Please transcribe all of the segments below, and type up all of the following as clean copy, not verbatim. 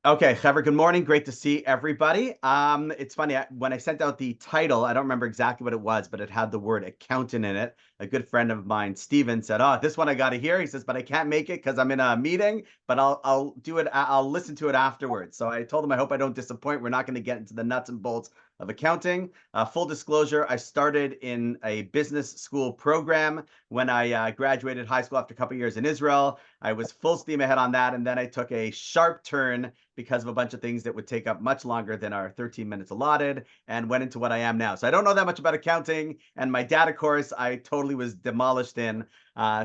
Okay, Trevor, good morning. Great to see everybody. It's funny, when I sent out the title, I don't remember exactly what it was, but it had the word accountant in it. A good friend of mine, Steven, said, "Oh, this one I got to hear." He says, "But I can't make it because I'm in a meeting, but I'll do it. I'll listen to it afterwards." So I told him, I hope I don't disappoint. We're not going to get into the nuts and bolts of accounting. Full disclosure, I started in a business school program when I graduated high school after a couple years in Israel. I was full steam ahead on that, and then I took a sharp turn because of a bunch of things that would take up much longer than our 13 minutes allotted, and went into what I am now. So I don't know that much about accounting, and my data course I totally was demolished in.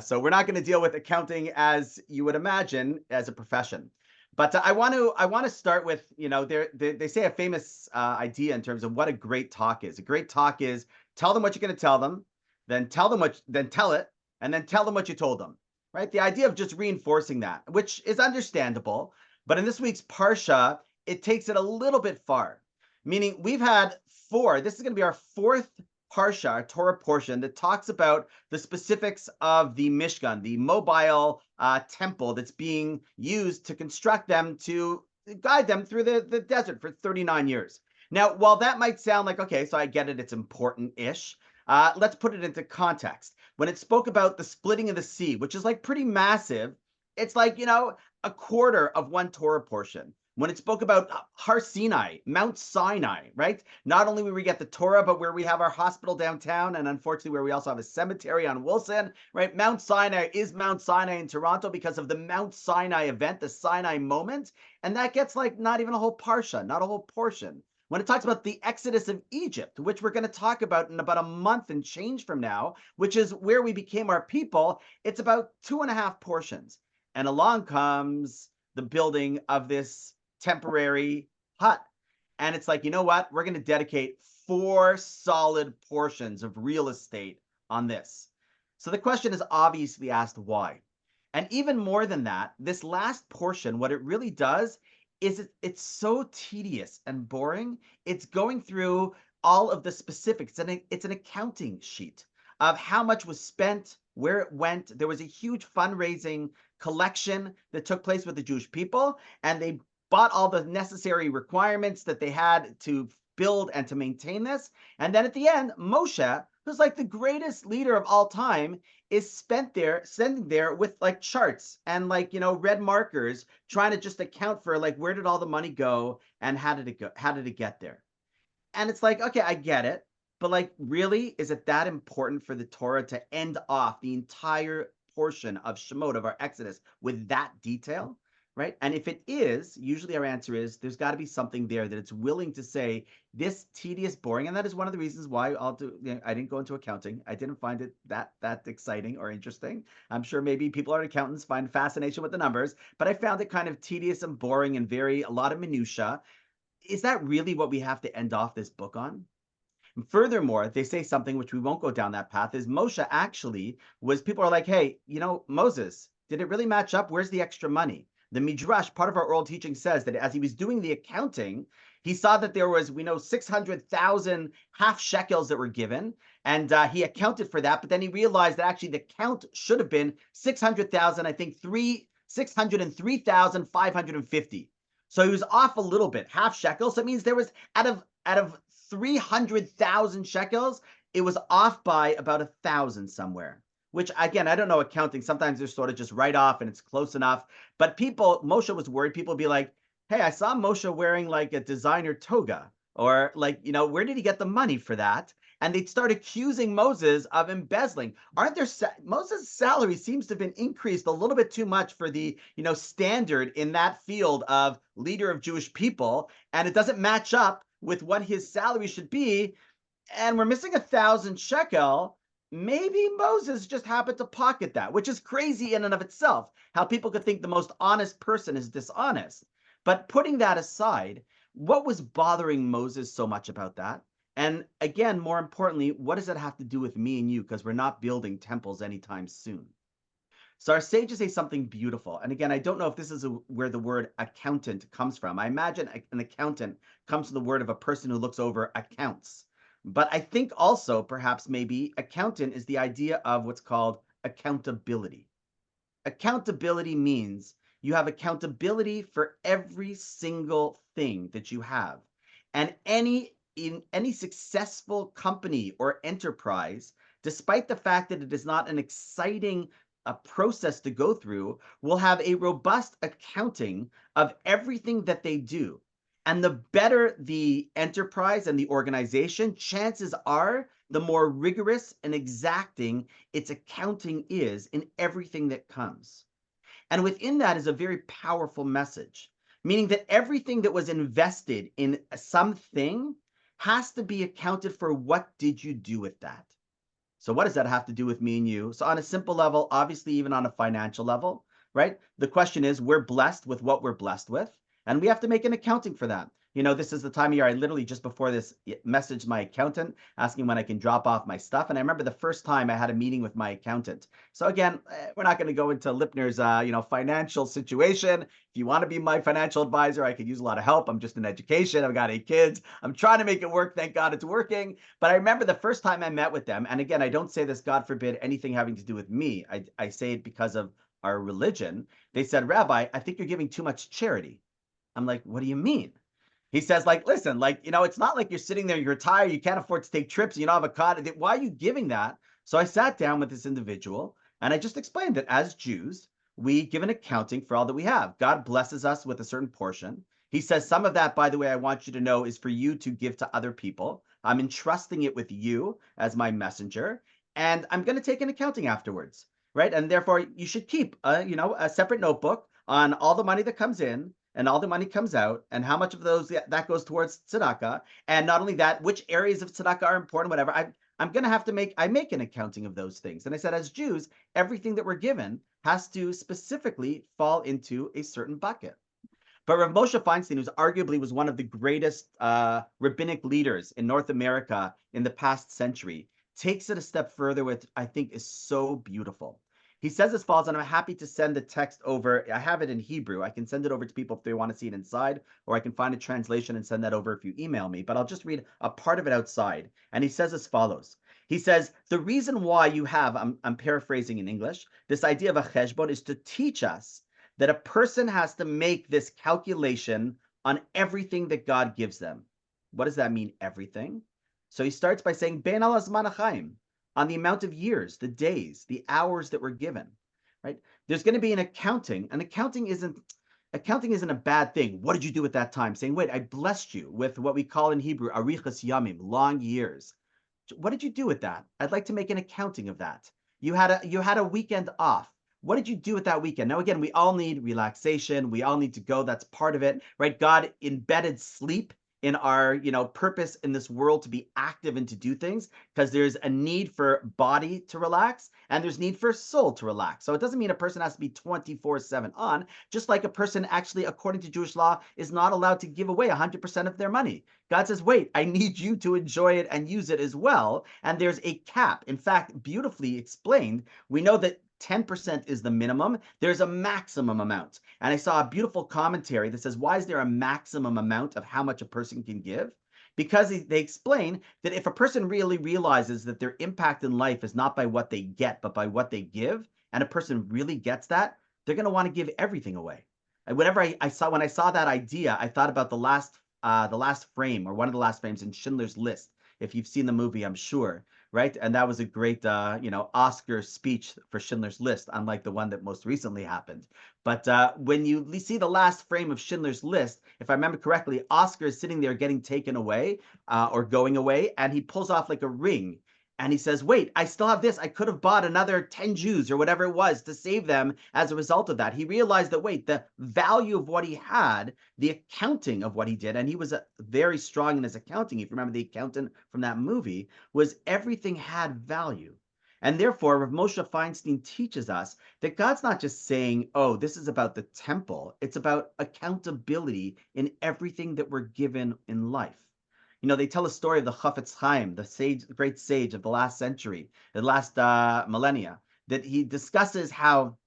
So we're not going to deal with accounting as you would imagine as a profession. But I want to start with, they say a famous idea in terms of what a great talk is. A great talk is tell them what you're going to tell them, then tell it, and then tell them what you told them. Right? The idea of just reinforcing that, which is understandable, but in this week's Parsha, it takes it a little bit far. Meaning we've had this is going to be our fourth Parsha, our Torah portion, that talks about the specifics of the Mishkan, the mobile temple that's being used to construct them to guide them through the desert for 39 years. Now, while that might sound like, okay, so I get it, it's important-ish, let's put it into context. When it spoke about the splitting of the sea, which is like pretty massive, it's like, a quarter of one Torah portion. When it spoke about Har Sinai, Mount Sinai, right? Not only where we get the Torah, but where we have our hospital downtown, and unfortunately where we also have a cemetery on Wilson, right? Mount Sinai is Mount Sinai in Toronto because of the Mount Sinai event, the Sinai moment, and that gets like not even a whole parsha, not a whole portion. When it talks about the Exodus of Egypt, which we're going to talk about in about a month and change from now, which is where we became our people, it's about 2.5 portions. And along comes the building of this temporary hut. And it's like, you know what? We're going to dedicate 4 solid portions of real estate on this. So the question is obviously asked why. And even more than that, this last portion, what it really does is it's so tedious and boring. It's going through all of the specifics, and it's an accounting sheet of how much was spent, where it went. There was a huge fundraising collection that took place with the Jewish people, and they bought all the necessary requirements that they had to build and to maintain this. And then at the end, Moshe, who's like the greatest leader of all time, is sending there with like charts and like, red markers, trying to just account for like where did all the money go and how did it go, how did it get there? And it's like, okay, I get it. But like, really, is it that important for the Torah to end off the entire portion of Shemot, of our Exodus, with that detail? Right? And if it is, usually our answer is there's got to be something there that it's willing to say this tedious, boring, and that is one of the reasons why I didn't go into accounting. I didn't find it that exciting or interesting. I'm sure maybe people are accountants find fascination with the numbers, but I found it kind of tedious and boring and a lot of minutia. Is that really what we have to end off this book on? Furthermore, they say something which we won't go down that path is Moshe actually was, people are like, hey, Moses, did it really match up? Where's the extra money? The Midrash, part of our oral teaching, says that as he was doing the accounting, he saw that there was, we know, 600,000 half shekels that were given, and he accounted for that. But then he realized that actually the count should have been 600,000, I think 603,550. So he was off a little bit, half shekels. So it means there was out of 300,000 shekels, it was off by about 1,000 somewhere. Which again, I don't know accounting. Sometimes they're sort of just right off and it's close enough. But Moshe was worried. People would be like, hey, I saw Moshe wearing like a designer toga. Or like, where did he get the money for that? And they'd start accusing Moses of embezzling. Aren't there, Moses' salary seems to have been increased a little bit too much for the, standard in that field of leader of Jewish people. And it doesn't match up with what his salary should be. And we're missing 1,000 shekel. Maybe Moses just happened to pocket that, which is crazy in and of itself, how people could think the most honest person is dishonest. But putting that aside, what was bothering Moses so much about that? And again, more importantly, what does that have to do with me and you? Because we're not building temples anytime soon. So our sages say something beautiful. And again, I don't know if this is where the word accountant comes from. I imagine an accountant comes from the word of a person who looks over accounts. But I think also perhaps maybe accountant is the idea of what's called accountability. Accountability means You have accountability for every single thing that you have. And in any successful company or enterprise, despite the fact that it is not an exciting process to go through, will have a robust accounting of everything that they do. And the better the enterprise and the organization, chances are the more rigorous and exacting its accounting is in everything that comes. And within that is a very powerful message, meaning that everything that was invested in something has to be accounted for. What did you do with that? So what does that have to do with me and you? So on a simple level, obviously even on a financial level, right? The question is, we're blessed with what we're blessed with, and we have to make an accounting for that. This is the time of year I literally just before this messaged my accountant asking when I can drop off my stuff. And I remember the first time I had a meeting with my accountant. So again, we're not going to go into Lipner's, financial situation. If you want to be my financial advisor, I could use a lot of help. I'm just in education. I've got 8 kids. I'm trying to make it work. Thank God it's working. But I remember the first time I met with them, and again, I don't say this, God forbid, anything having to do with me. I say it because of our religion. They said, Rabbi, I think you're giving too much charity. I'm like, what do you mean? He says, like, listen, like, it's not like you're sitting there, you're retired, you can't afford to take trips, you don't have a car. Why are you giving that? So I sat down with this individual and I just explained that as Jews, we give an accounting for all that we have. God blesses us with a certain portion. He says, some of that, by the way, I want you to know is for you to give to other people. I'm entrusting it with you as my messenger, and I'm going to take an accounting afterwards, right? And therefore, you should keep, a separate notebook on all the money that comes in and all the money comes out, and how much of those that goes towards tzedakah, and not only that, which areas of tzedakah are important, whatever. I'm going to have to make an accounting of those things. And I said, as Jews, everything that we're given has to specifically fall into a certain bucket. But Rav Moshe Feinstein, who's arguably was one of the greatest rabbinic leaders in North America in the past century, takes it a step further, which I think is so beautiful. He says as follows, and I'm happy to send the text over. I have it in Hebrew. I can send it over to people if they want to see it inside, or I can find a translation and send that over if you email me. But I'll just read a part of it outside. And he says as follows. He says, the reason why you have, I'm paraphrasing in English, this idea of a cheshbon is to teach us that a person has to make this calculation on everything that God gives them. What does that mean, everything? So he starts by saying, Ben al azman ha'chaim, on the amount of years, the days, the hours that were given, right? There's going to be an accounting, and accounting isn't a bad thing. What did you do at that time? Saying, wait, I blessed you with what we call in Hebrew, arichas yamim, long years. What did you do with that? I'd like to make an accounting of that. You had a weekend off. What did you do with that weekend? Now, again, we all need relaxation. We all need to go. That's part of it, right? God embedded sleep in our, purpose in this world to be active and to do things, because there's a need for body to relax and there's need for soul to relax. So it doesn't mean a person has to be 24/7 on, just like a person actually, according to Jewish law, is not allowed to give away 100% of their money. God says, wait, I need you to enjoy it and use it as well. And there's a cap. In fact, beautifully explained, we know that 10% is the minimum. There's a maximum amount. And I saw a beautiful commentary that says, why is there a maximum amount of how much a person can give? Because they explain that if a person really realizes that their impact in life is not by what they get, but by what they give, and a person really gets that, they're going to want to give everything away. And whenever when I saw that idea, I thought about the last frame, or one of the last frames in Schindler's List. If you've seen the movie, I'm sure, right? And that was a great, Oscar speech for Schindler's List, unlike the one that most recently happened. But when you see the last frame of Schindler's List, if I remember correctly, Oscar is sitting there getting taken away or going away, and he pulls off like a ring. And he says, wait, I still have this. I could have bought another 10 Jews or whatever it was to save them as a result of that. He realized that, wait, the value of what he had, the accounting of what he did, and he was very strong in his accounting. If you remember the accountant from that movie, was everything had value. And therefore, Rav Moshe Feinstein teaches us that God's not just saying, oh, this is about the temple. It's about accountability in everything that we're given in life. They tell a story of the Chafetz Chaim, the great sage of the last century, the last millennia, that he discusses how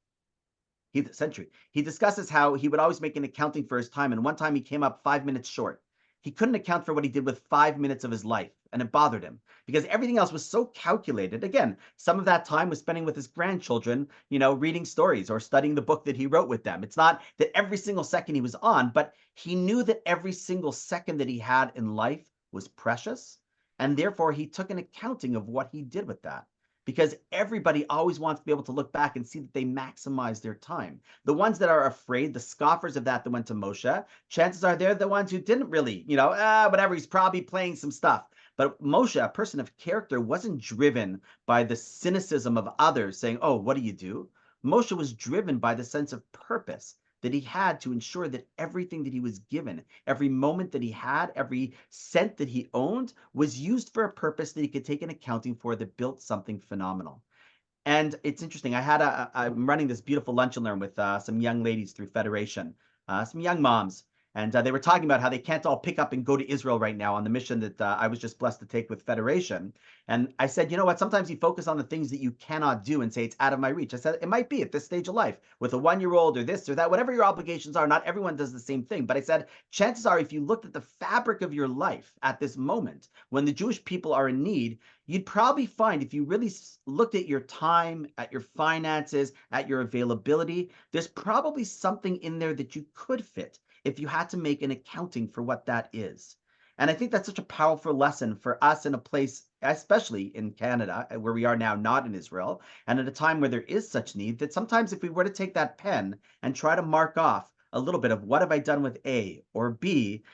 he would always make an accounting for his time, and one time he came up 5 minutes short. He couldn't account for what he did with 5 minutes of his life and it bothered him because everything else was so calculated. Again, some of that time was spending with his grandchildren, reading stories or studying the book that he wrote with them. It's not that every single second he was on, but he knew that every single second that he had in life was precious. And therefore, he took an accounting of what he did with that. Because everybody always wants to be able to look back and see that they maximize their time. The ones that are afraid, the scoffers of that went to Moshe, chances are they're the ones who didn't really, whatever, he's probably playing some stuff. But Moshe, a person of character, wasn't driven by the cynicism of others saying, oh, what do you do? Moshe was driven by the sense of purpose that he had to ensure that everything that he was given, every moment that he had, every cent that he owned was used for a purpose that he could take an accounting for that built something phenomenal. And it's interesting. I'm running this beautiful lunch and learn with some young ladies through Federation, some young moms. And they were talking about how they can't all pick up and go to Israel right now on the mission that I was just blessed to take with Federation. And I said, you know what? Sometimes you focus on the things that you cannot do and say it's out of my reach. I said, it might be at this stage of life with a 1-year-old or this or that, whatever your obligations are. Not everyone does the same thing. But I said, chances are, if you looked at the fabric of your life at this moment, when the Jewish people are in need, you'd probably find if you really looked at your time, at your finances, at your availability, there's probably something in there that you could fit if you had to make an accounting for what that is. And I think that's such a powerful lesson for us in a place, especially in Canada, where we are now, not in Israel, and at a time where there is such need, that sometimes if we were to take that pen and try to mark off a little bit of what have I done with A or B,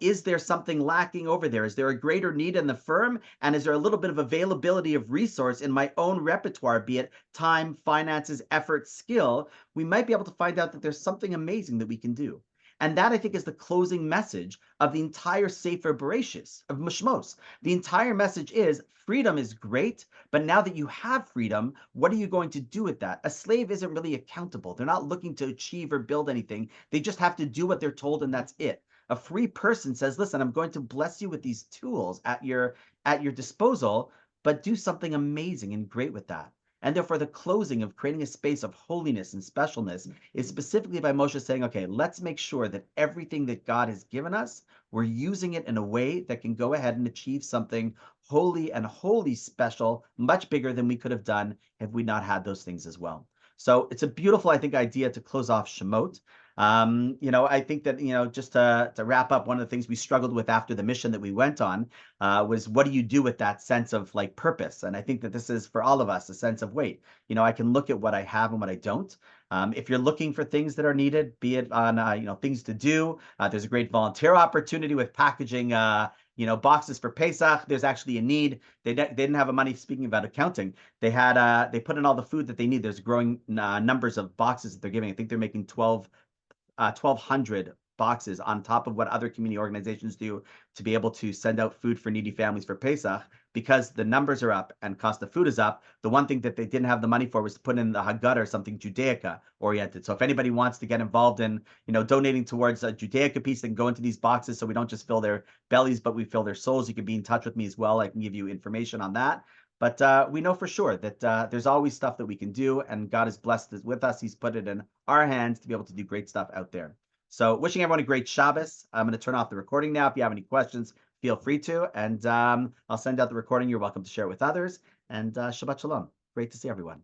is there something lacking over there? Is there a greater need in the firm? And is there a little bit of availability of resource in my own repertoire, be it time, finances, effort, skill? We might be able to find out that there's something amazing that we can do. And that, I think, is the closing message of the entire Sefer Bereshis, of Mishmos. The entire message is freedom is great, but now that you have freedom, what are you going to do with that? A slave isn't really accountable. They're not looking to achieve or build anything. They just have to do what they're told, and that's it. A free person says, listen, I'm going to bless you with these tools at your disposal, but do something amazing and great with that. And therefore, the closing of creating a space of holiness and specialness is specifically by Moshe saying, okay, let's make sure that everything that God has given us, we're using it in a way that can go ahead and achieve something holy and wholly special, much bigger than we could have done if we not had those things as well. So it's a beautiful, I think, idea to close off Shemot. I think that, just to wrap up, one of the things we struggled with after the mission that we went on was what do you do with that sense of like purpose? And I think that this is for all of us a sense of wait, I can look at what I have and what I don't. If you're looking for things that are needed, be it on, things to do, there's a great volunteer opportunity with packaging, boxes for Pesach. There's actually a need. They didn't have a money. Speaking about accounting, they put in all the food that they need. There's growing numbers of boxes that they're giving. I think they're making 1,200 boxes on top of what other community organizations do to be able to send out food for needy families for Pesach. Because the numbers are up and cost of food is up, the one thing that they didn't have the money for was to put in the Haggadah or something Judaica oriented. So if anybody wants to get involved in, donating towards a Judaica piece, they can go into these boxes so we don't just fill their bellies, but we fill their souls. You can be in touch with me as well. I can give you information on that. But we know for sure that there's always stuff that we can do, and God has blessed us with us. He's put it in our hands to be able to do great stuff out there. So wishing everyone a great Shabbos. I'm going to turn off the recording now. If you have any questions, feel free to. And I'll send out the recording. You're welcome to share it with others. And Shabbat Shalom. Great to see everyone.